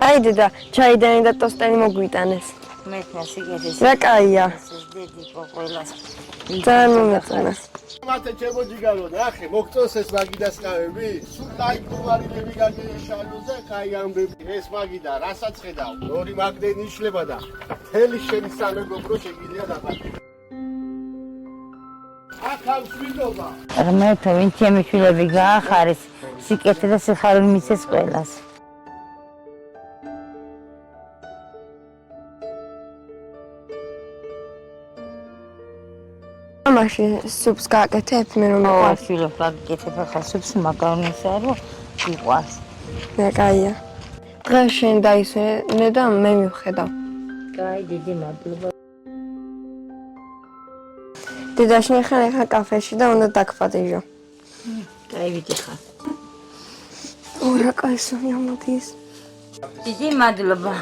აი დედა, ჩაიდანი და ტოსტენი მოგვიტანეს. მეთქვა სიგარეტის. რა კაია. დიდი ყოლას. ძალიან მომეწონა. მათე ჩემო ჯიგარო, ნახე, მოგწონს ეს მაგიდას კავები? სულ კაი კუვარილები გაგეშალოზე, კაი ამბები. ეს მაგიდა, რასაც ხედავ, ორი მაგდენი იშლება და თელი შენი სამეგობრო შეგიძლია დაპატიმროს. აქ აქვს ვინდობა. რმეთო, ვინ ჩემი შვილები გაახარეს, სიკეთე და სიხარული მისცეს ყველას. მამაში სუპს გააკეთებ, მე რომ მიყვარს. შვილებს გაგიკეთებ ახლა სუპს მაკარონისა რომ მიყვარს. რა კაია. დღეს შენ დაისვენე და მე მივხედავ. კაი, დიდი მადლობა. დედა შეხან ახლა კაფეში და უნდა დაგფატიჟო. კაი, ვიდიხარ. რა კაი სონია მოდის. დიდი მადლობა.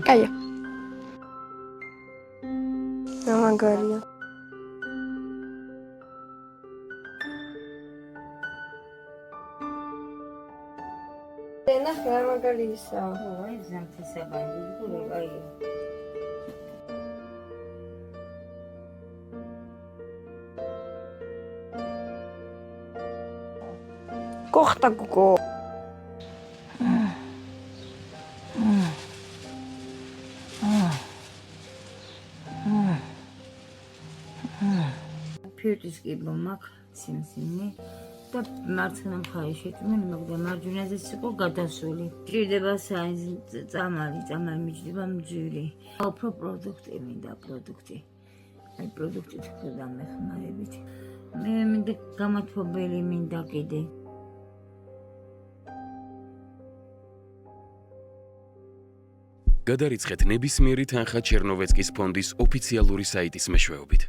კაია. მაგარია. ნახე რა მაგარია. ой, ზამთრისაბანი, გულაია. კოხტა გოგო. ფირტის კიბო მაქვს სიმსიმი და მარცხენა მხარე შეჭმელი მაქვს და მარჯვენაზეც იყო გადასული. ჭირდება წამალი მიჭდება მძვირი. უფრო პროდუქტი მინდა პროდუქტი. აი პროდუქტით უფრო დამეხმარებით. მე მინდა გამათბობელი მინდა კიდე. გადარიცხეთ ნებისმიერი თანხა ჩერნოვეცკის ფონდის ოფიციალური საიტის მეშვეობით.